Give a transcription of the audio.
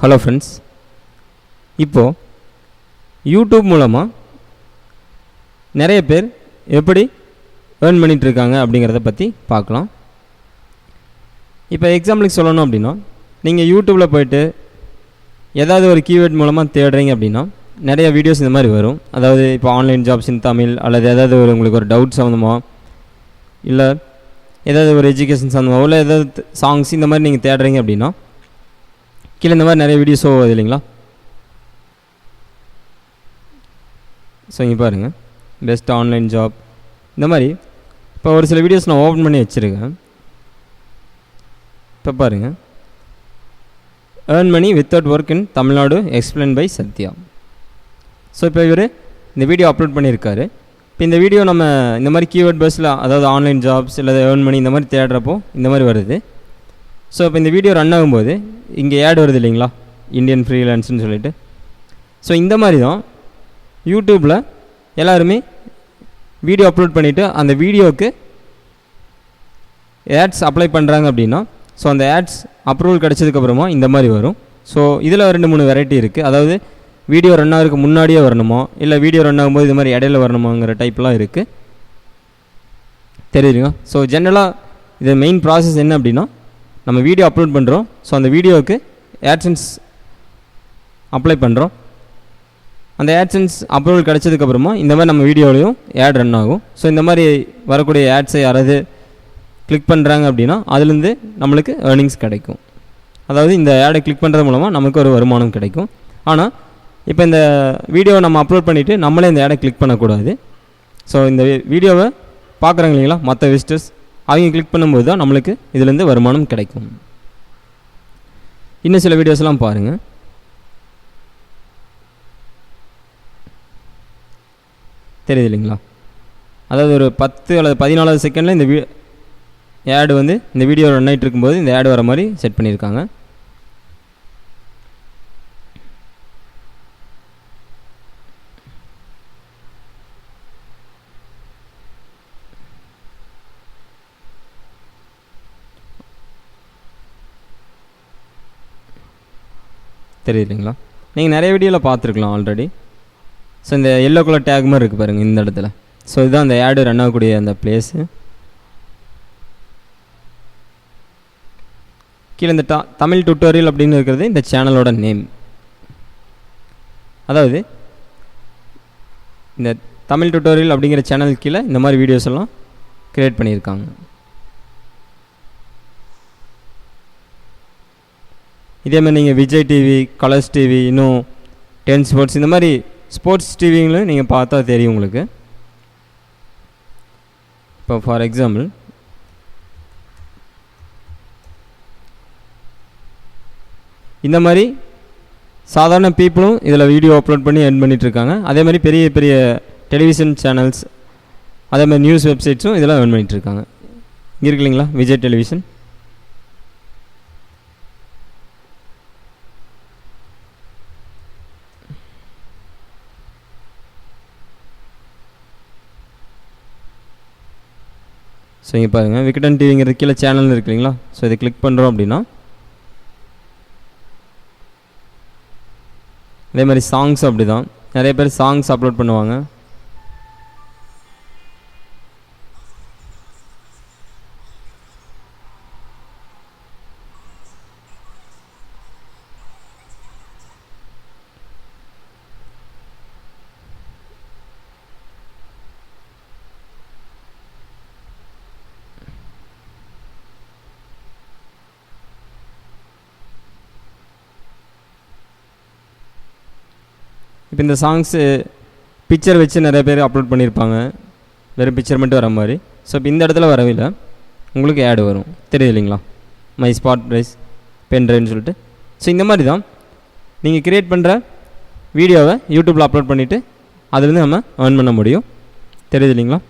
Hello friends, இப்போது YouTube மூலமாக நிறைய பேர் எப்படி ஏர்ன் பண்ணிகிட்ருக்காங்க அப்படிங்கிறத பற்றி பார்க்கலாம். இப்போ எக்ஸாம்பிளுக்கு சொல்லணும் அப்படின்னா, நீங்கள் யூடியூப்பில் போய்ட்டு ஏதாவது ஒரு கீவேர்ட் மூலமாக தேடுறீங்க அப்படின்னா நிறைய வீடியோஸ் இந்த மாதிரி வரும். அதாவது இப்போ ஆன்லைன் ஜாப்ஸ் இன் தமிழ், அல்லது ஏதாவது உங்களுக்கு ஒரு டவுட் சம்மந்தமாக, இல்லை ஏதாவது ஒரு எஜுகேஷன் சம்மந்தமாக, இல்லை ஏதாவது சாங்ஸ் இந்த மாதிரி நீங்கள் தேடுறீங்க அப்படின்னா கீழே இந்த மாதிரி நிறைய வீடியோஸ் போகுது இல்லைங்களா. ஸோ இங்கே பாருங்கள், பெஸ்ட் ஆன்லைன் ஜாப் இந்த மாதிரி. இப்போ ஒரு சில வீடியோஸ் நான் ஓப்பன் பண்ணி வச்சுருக்கேன். இப்போ பாருங்கள், earn money without work in Tamil Nadu explain by Sathya. So இப்போ இவர் இந்த வீடியோ அப்லோட் பண்ணியிருக்காரு. இப்போ இந்த வீடியோ நம்ம இந்த மாதிரி கீவேர்ட் பேஸில், அதாவது ஆன்லைன் ஜாப்ஸ் இல்லை ஏர்ன் மணி இந்த மாதிரி தேடுறப்போ இந்த மாதிரி வருது. ஸோ இப்போ இந்த வீடியோ ரன் ஆகும்போது இங்கே ஆட் வருது இல்லைங்களா, இந்தியன் ஃப்ரீலான்ஸ்னு சொல்லிட்டு. ஸோ இந்த மாதிரி தான் யூடியூப்பில் எல்லாருமே வீடியோ அப்லோட் பண்ணிவிட்டு அந்த வீடியோவுக்கு ஆட்ஸ் அப்ளை பண்ணுறாங்க அப்படின்னா, ஸோ அந்த ஆட்ஸ் அப்ரூவல் கிடச்சதுக்கப்புறமா இந்த மாதிரி வரும். ஸோ இதில் 2-3 வெரைட்டி இருக்குது. அதாவது வீடியோ ரன் ஆகிறதுக்கு முன்னாடியே வரணுமா, இல்லை வீடியோ ரன் ஆகும்போது இது மாதிரி இடையில வரணுமாங்கிற டைப்லாம் இருக்குது. தெரியுதுங்க. ஸோ ஜென்ரலாக இது மெயின் ப்ராசஸ் என்ன அப்படின்னா, நம்ம வீடியோ அப்லோட் பண்ணுறோம். ஸோ அந்த வீடியோவுக்கு ஆட்சன்ஸ் அப்ளை பண்ணுறோம். அந்த ஆட்சன்ஸ் அப்ரூவல் கிடச்சதுக்கப்புறமா இந்த மாதிரி நம்ம வீடியோலையும் ஆட் ரன் ஆகும். ஸோ இந்த மாதிரி வரக்கூடிய ஆட்ஸை யாராவது கிளிக் பண்ணுறாங்க அப்படின்னா அதுலேருந்து நம்மளுக்கு ஏர்னிங்ஸ் கிடைக்கும். அதாவது இந்த ஆடை கிளிக் பண்ணுறது மூலமாக நமக்கு ஒரு வருமானம் கிடைக்கும். ஆனால் இப்போ இந்த வீடியோவை நம்ம அப்லோட் பண்ணிவிட்டு நம்மளே இந்த ஆடை கிளிக் பண்ணக்கூடாது. ஸோ இந்த வீடியோவை பார்க்குறாங்க இல்லைங்களா மற்ற விசிட்டர்ஸ், அவங்க கிளிக் பண்ணும்போது தான் நம்மளுக்கு இதுலேருந்து வருமானம் கிடைக்கும். இன்னும் சில வீடியோஸ்லாம் பாருங்கள். தெரியுது இல்லைங்களா, அதாவது ஒரு 10 அல்லது 14 செகண்டில் இந்த ஆடு வந்து இந்த வீடியோ ரன் ஆகிட்டு இருக்கும்போது இந்த ஆடு வர மாதிரி செட் பண்ணியிருக்காங்க. தெரியுது இல்லைங்களா, நீங்கள் நிறைய வீடியோவில் பார்த்துருக்கலாம் ஆல்ரெடி. ஸோ இந்த எல்லோ கலர் டேக் மாதிரி இருக்குது பாருங்கள் இந்த இடத்துல. ஸோ இதுதான் அந்த ஆடு ரன் ஆகக்கூடிய அந்த பிளேஸு. கீழே இந்த தமிழ் டுட்டோரியல் அப்படின்னு இருக்கிறது இந்த சேனலோட நேம். அதாவது இந்த தமிழ் டுட்டோரியல் அப்படிங்கிற சேனல் கீழே இந்த மாதிரி வீடியோஸ் எல்லாம் க்ரியேட் பண்ணியிருக்காங்க. இதேமாதிரி நீங்கள் விஜய் டிவி, கலர்ஸ் டிவி, இன்னும் 10 ஸ்போர்ட்ஸ் இந்த மாதிரி ஸ்போர்ட்ஸ் டிவிங்களும் நீங்கள் பார்த்தா தெரியும் உங்களுக்கு. இப்போ ஃபார் எக்ஸாம்பிள் இந்த மாதிரி சாதாரண பீப்புளும் இதில் வீடியோ அப்லோட் பண்ணி எர்ன் பண்ணிகிட்ருக்காங்க. அதே மாதிரி பெரிய பெரிய டெலிவிஷன் சேனல்ஸ், அதே மாதிரி நியூஸ் வெப்சைட்ஸும் இதெல்லாம் எர்ன் பண்ணிகிட்ருக்காங்க. இங்கே இருக்கு இல்லைங்களா விஜய் டெலிவிஷன். ஸோ இங்கே பாருங்கள், விகடன் டிவிங்கிறது கீழே சேனல் இருக்கு இல்லைங்களா. ஸோ இதை கிளிக் பண்ணுறோம் அப்படின்னா அதே மாதிரி சாங்ஸ் அப்படி தான் நிறைய பேர் சாங்ஸ் அப்லோட் பண்ணுவாங்க. இப்போ இந்த சாங்ஸு பிக்சர் வச்சு நிறைய பேர் அப்லோட் பண்ணியிருப்பாங்க, வெறும் பிக்சர் மட்டும் வர மாதிரி. ஸோ இப்போ இந்த இடத்துல வரவே இல்லை, உங்களுக்கு ஆடு வரும். தெரியுது இல்லைங்களா, மை ஸ்பாட் ப்ரைஸ் பென் ட்ரைவ்னு சொல்லிட்டு. ஸோ இந்த மாதிரி தான் நீங்கள் க்ரியேட் பண்ணுற வீடியோவை யூடியூப்பில் அப்லோட் பண்ணிவிட்டு அதுலேருந்து நம்ம ஏர்ன் பண்ண முடியும். தெரியுது இல்லைங்களா.